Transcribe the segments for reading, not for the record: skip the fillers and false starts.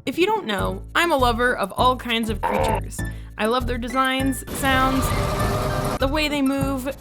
If you don't know, I'm a lover of all kinds of creatures. I love their designs, sounds, the way they move,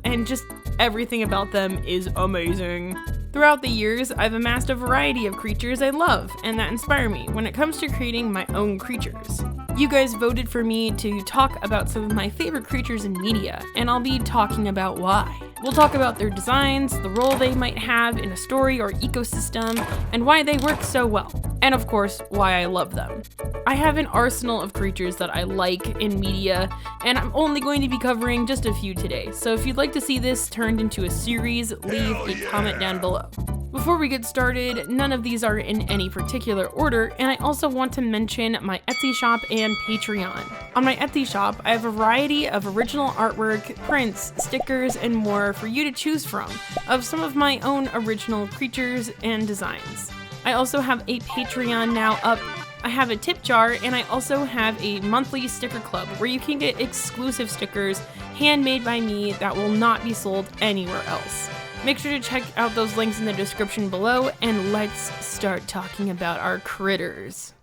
and just everything about them is amazing. Throughout the years, I've amassed a variety of creatures I love and that inspire me when it comes to creating my own creatures. You guys voted for me to talk about some of my favorite creatures in media, and I'll be talking about why. We'll talk about their designs, the role they might have in a story or ecosystem, and why they work so well. And of course, why I love them. I have an arsenal of creatures that I like in media, and I'm only going to be covering just a few today. So if you'd like to see this turned into a series, leave a comment down below. Before we get started, none of these are in any particular order, and I also want to mention my Etsy shop and Patreon. On my Etsy shop, I have a variety of original artwork, prints, stickers, and more for you to choose from, of some of my own original creatures and designs. I also have a Patreon now up. I have a tip jar, and I also have a monthly sticker club where you can get exclusive stickers handmade by me that will not be sold anywhere else. Make sure to check out those links in the description below, and let's start talking about our critters.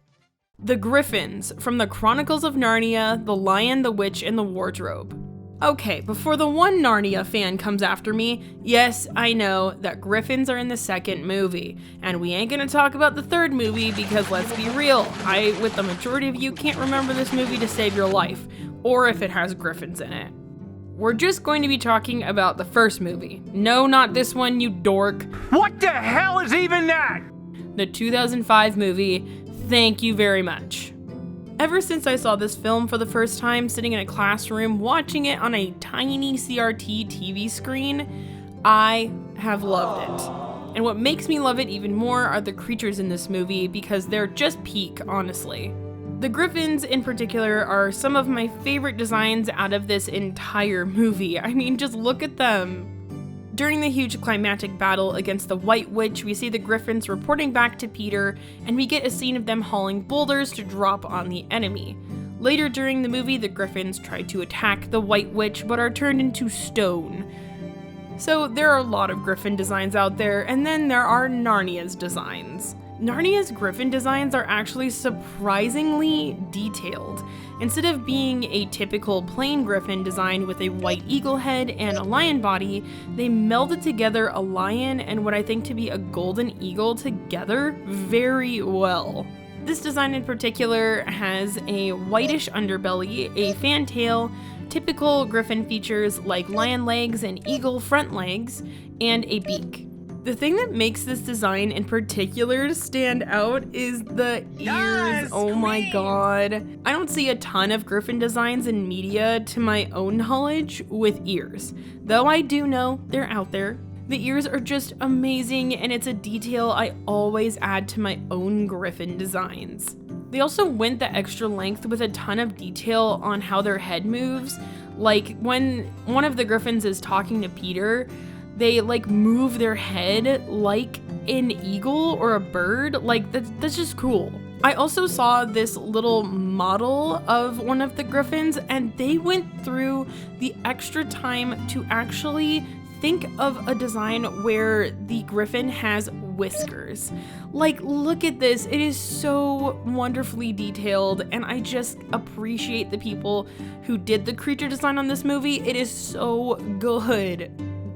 The Griffins, from the Chronicles of Narnia, The Lion, the Witch, and the Wardrobe. Okay, before the one Narnia fan comes after me, yes, I know that Griffins are in the second movie, and we ain't gonna talk about the third movie because let's be real, I, with the majority of you, can't remember this movie to save your life, or if it has Griffins in it. We're just going to be talking about the first movie. No, not this one, you dork. What the hell is even that? The 2005 movie, thank you very much. Ever since I saw this film for the first time sitting in a classroom watching it on a tiny CRT TV screen, I have loved it. And what makes me love it even more are the creatures in this movie because they're just peak, honestly. The Griffins in particular are some of my favorite designs out of this entire movie. I mean, just look at them. During the huge climactic battle against the White Witch, we see the Griffins reporting back to Peter, and we get a scene of them hauling boulders to drop on the enemy. Later during the movie, the Griffins try to attack the White Witch, but are turned into stone. So there are a lot of Griffin designs out there, and then there are Narnia's designs. Narnia's Griffin designs are actually surprisingly detailed. Instead of being a typical plain Griffin design with a white eagle head and a lion body, they melded together a lion and what I think to be a golden eagle together very well. This design in particular has a whitish underbelly, a fantail, typical Griffin features like lion legs and eagle front legs, and a beak. The thing that makes this design in particular stand out is the ears. Oh my god. I don't see a ton of Griffin designs in media to my own knowledge with ears, though I do know they're out there. The ears are just amazing, and it's a detail I always add to my own Griffin designs. They also went the extra length with a ton of detail on how their head moves. Like when one of the Griffins is talking to Peter, they like move their head like an eagle or a bird. Like that's just cool. I also saw this little model of one of the Griffins, and they went through the extra time to actually think of a design where the Griffin has whiskers. Like, look at this. It is so wonderfully detailed, and I just appreciate the people who did the creature design on this movie. It is so good.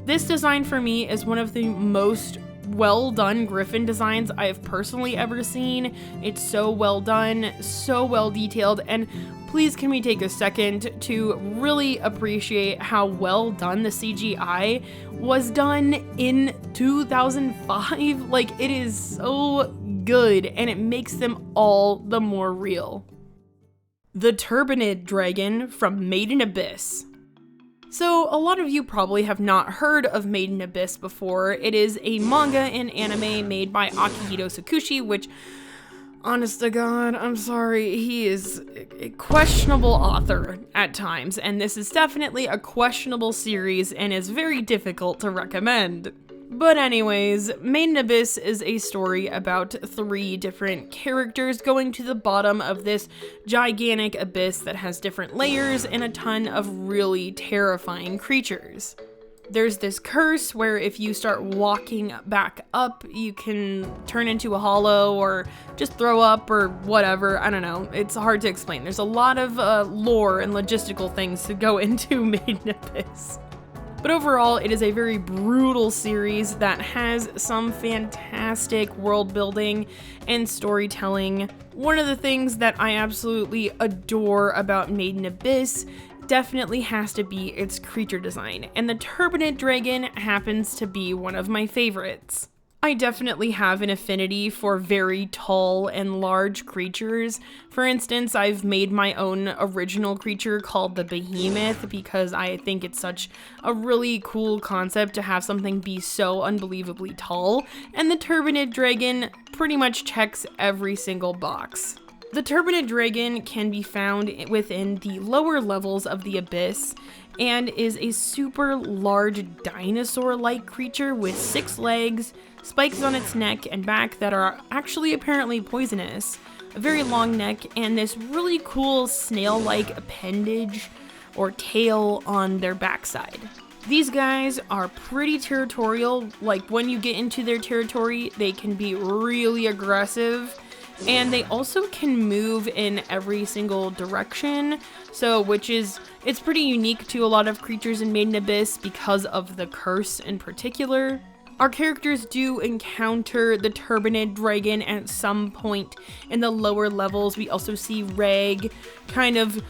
This design for me is one of the most well done Griffin designs I have personally ever seen. It's so well done, so well detailed, and please can we take a second to really appreciate how well done the CGI was done in 2005. Like, it is so good, and it makes them all the more real. The Turbinid dragon from Made in Abyss. So, a lot of you probably have not heard of Made in Abyss before. It is a manga and anime made by Akihito Sakushi, which, honest to God, I'm sorry, he is a questionable author at times, and this is definitely a questionable series and is very difficult to recommend. But anyways, Made in Abyss is a story about 3 different characters going to the bottom of this gigantic abyss that has different layers and a ton of really terrifying creatures. There's this curse where if you start walking back up, you can turn into a hollow or just throw up or whatever. I don't know. It's hard to explain. There's a lot of lore and logistical things to go into Maiden Abyss. But overall, it is a very brutal series that has some fantastic world building and storytelling. One of the things that I absolutely adore about Maiden Abyss definitely has to be its creature design, and the Turbinid dragon happens to be one of my favorites. I definitely have an affinity for very tall and large creatures. For instance, I've made my own original creature called the Behemoth because I think it's such a really cool concept to have something be so unbelievably tall, and the Turbinid dragon pretty much checks every single box. The Turbinid dragon can be found within the lower levels of the Abyss and is a super large dinosaur-like creature with 6 legs, spikes on its neck and back that are actually apparently poisonous, a very long neck, and this really cool snail-like appendage or tail on their backside. These guys are pretty territorial. Like, when you get into their territory, they can be really aggressive. And they also can move in every single direction, it's pretty unique to a lot of creatures in Maiden Abyss because of the curse in particular. Our characters do encounter the Turbinid dragon at some point in the lower levels. We also see Reg kind of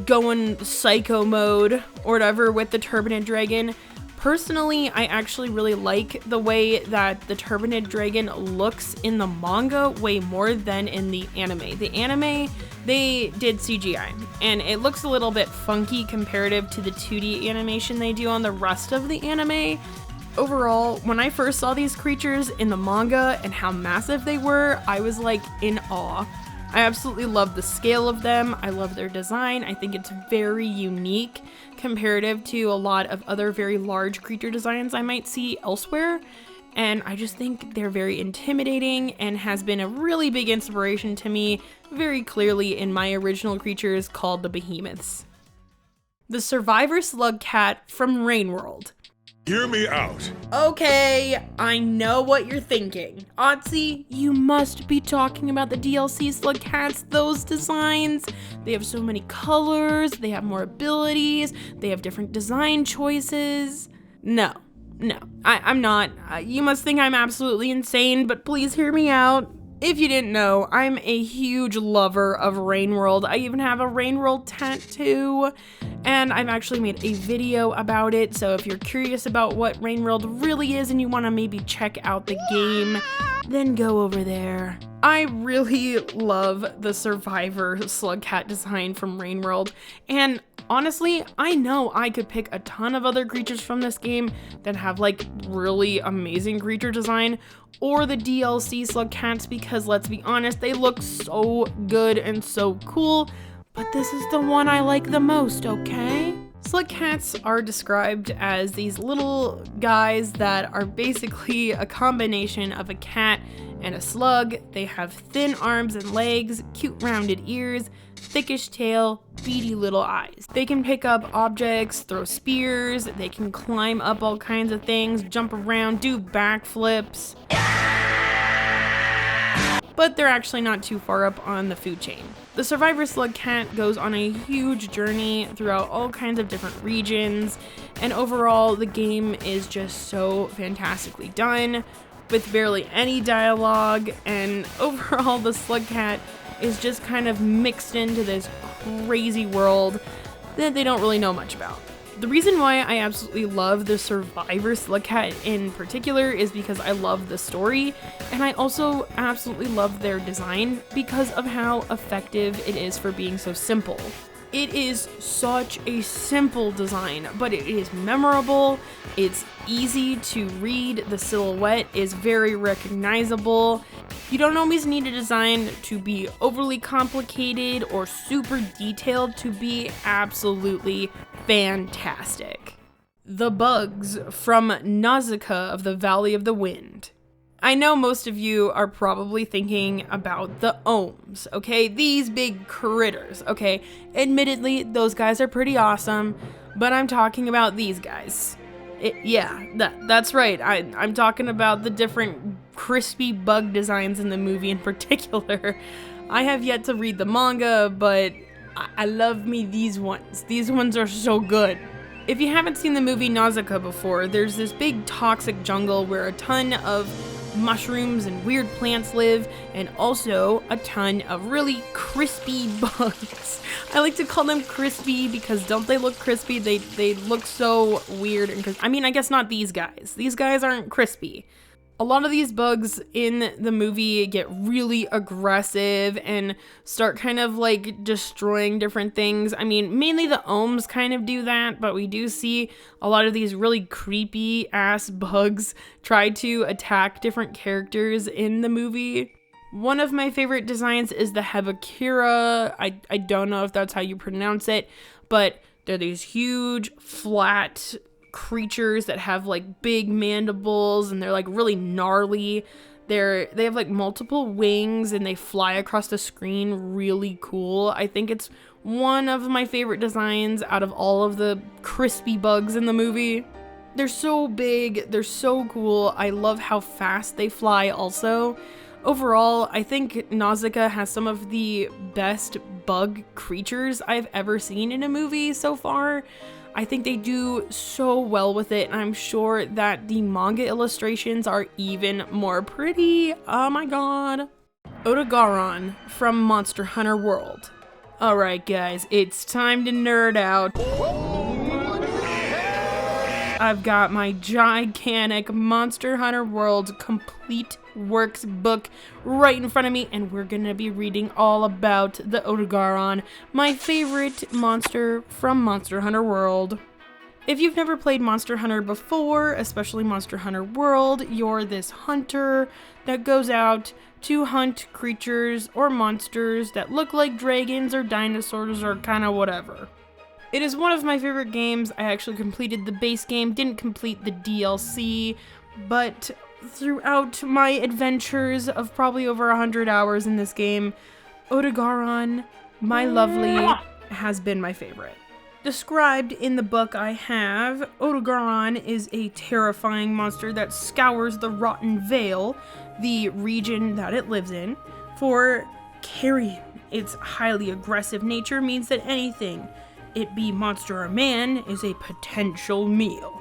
going psycho mode or whatever with the Turbinid dragon. Personally, I actually really like the way that the Turbinid dragon looks in the manga way more than in the anime. The anime, they did CGI, and it looks a little bit funky comparative to the 2D animation they do on the rest of the anime. Overall, when I first saw these creatures in the manga and how massive they were, I was like in awe. I absolutely love the scale of them. I love their design. I think it's very unique comparative to a lot of other very large creature designs I might see elsewhere. And I just think they're very intimidating and has been a really big inspiration to me very clearly in my original creatures called the Behemoths. The Survivor Slug Cat from Rainworld. Hear me out. Okay, I know what you're thinking. Otzi, you must be talking about the DLC Slug Cats, those designs. They have so many colors, they have more abilities, they have different design choices. No, I'm not. You must think I'm absolutely insane, but please hear me out. If you didn't know, I'm a huge lover of Rainworld. I even have a Rainworld tattoo, and I've actually made a video about it, so if you're curious about what Rainworld really is and you want to maybe check out the game, then go over there. I really love the Survivor Slug Cat design from Rainworld, and honestly, I know I could pick a ton of other creatures from this game that have like really amazing creature design, or the DLC Slug Cats, because let's be honest, they look so good and so cool, but this is the one I like the most, okay? Slug Cats are described as these little guys that are basically a combination of a cat and a slug. They have thin arms and legs, cute rounded ears, thickish tail, beady little eyes. They can pick up objects, throw spears, they can climb up all kinds of things, jump around, do backflips. But they're actually not too far up on the food chain. The Survivor Slug Cat goes on a huge journey throughout all kinds of different regions, and overall the game is just so fantastically done, with barely any dialogue, and overall the Slug Cat is just kind of mixed into this crazy world that they don't really know much about. The reason why I absolutely love the Survivor Slug Cat in particular is because I love the story, and I also absolutely love their design because of how effective it is for being so simple. It is such a simple design, but it is memorable, it's easy to read, the silhouette is very recognizable. You don't always need a design to be overly complicated or super detailed to be absolutely fantastic. The bugs from Nausicaä of the Valley of the Wind. I know most of you are probably thinking about the ohms, okay? These big critters, okay? Admittedly, those guys are pretty awesome, but I'm talking about these guys. That's right. I'm talking about the different crispy bug designs in the movie in particular. I have yet to read the manga, but I love me these ones. These ones are so good. If you haven't seen the movie Nausicaä before, there's this big toxic jungle where a ton of mushrooms and weird plants live, and also a ton of really crispy bugs. I like to call them crispy because don't they look crispy? They look so weird, and I guess not these guys. These guys aren't crispy. A lot of these bugs in the movie get really aggressive and start kind of like destroying different things. Mainly the ohms kind of do that, but we do see a lot of these really creepy ass bugs try to attack different characters in the movie. One of my favorite designs is the Hebakira. I don't know if that's how you pronounce it, but they're these huge, flat creatures that have like big mandibles, and they're like really gnarly. They have like multiple wings, and they fly across the screen really cool. I think it's one of my favorite designs out of all of the crispy bugs in the movie. They're so big, they're so cool. I love how fast they fly also. Overall, I think Nausicaä has some of the best bug creatures I've ever seen in a movie so far. I think they do so well with it, and I'm sure that the manga illustrations are even more pretty. Oh my god. Odogaron from Monster Hunter World. Alright guys, it's time to nerd out. I've got my gigantic Monster Hunter World complete works book right in front of me, and we're gonna be reading all about the Odogaron, my favorite monster from Monster Hunter World. If you've never played Monster Hunter before, especially Monster Hunter World, you're this hunter that goes out to hunt creatures or monsters that look like dragons or dinosaurs or kind of whatever. It is one of my favorite games. I actually completed the base game, didn't complete the DLC, but throughout my adventures of probably over 100 hours in this game, Odogaron, my lovely, has been my favorite. Described in the book I have, Odogaron is a terrifying monster that scours the Rotten Vale, the region that it lives in, for carrion. Its highly aggressive nature means that anything, it be monster or man, is a potential meal.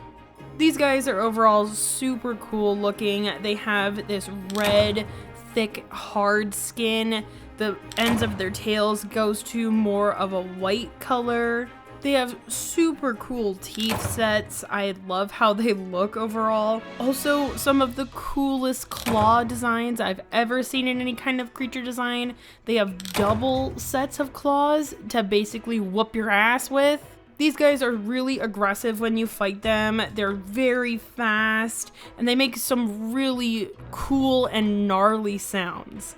These guys are overall super cool looking. They have this red, thick, hard skin. The ends of their tails goes to more of a white color. They have super cool teeth sets. I love how they look overall. Also, some of the coolest claw designs I've ever seen in any kind of creature design. They have double sets of claws to basically whoop your ass with. These guys are really aggressive when you fight them. They're very fast, and they make some really cool and gnarly sounds.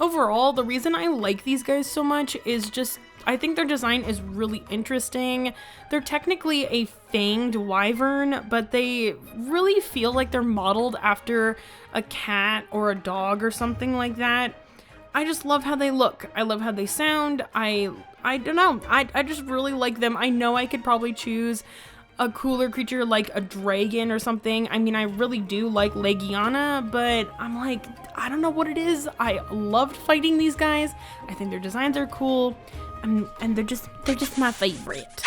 Overall, the reason I like these guys so much is just, I think their design is really interesting. They're technically a fanged wyvern, but they really feel like they're modeled after a cat or a dog or something like that. I just love how they look. I love how they sound. I don't know. I just really like them. I know I could probably choose a cooler creature like a dragon or something. I mean, I really do like Legiana, but I'm like, I don't know what it is. I loved fighting these guys. I think their designs are cool, and they're just my favorite.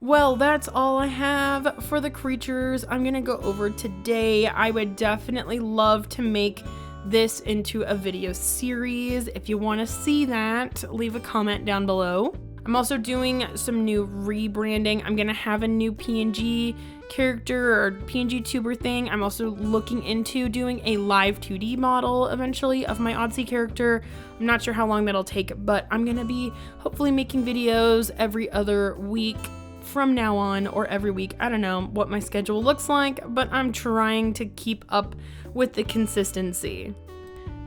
Well, that's all I have for the creatures I'm gonna go over today. I would definitely love to make this into a video series. If you want to see that, leave a comment down below. I'm also doing some new rebranding. I'm gonna have a new PNG character or PNG tuber thing. I'm also looking into doing a live 2D model eventually of my Odyssey character. I'm not sure how long that'll take, but I'm gonna be hopefully making videos every other week from now on, or every week. I don't know what my schedule looks like, but I'm trying to keep up with the consistency.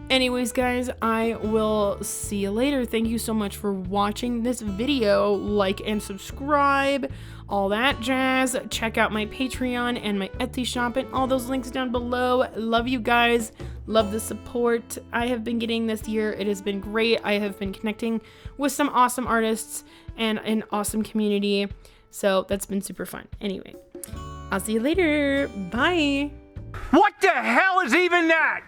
Anyways, guys, I will see you later. Thank you so much for watching this video. Like and subscribe, all that jazz. Check out my Patreon and my Etsy shop and all those links down below. Love you guys. Love the support I have been getting this year. It has been great. I have been connecting with some awesome artists and an awesome community. So that's been super fun. Anyway, I'll see you later. Bye. What the hell is even that?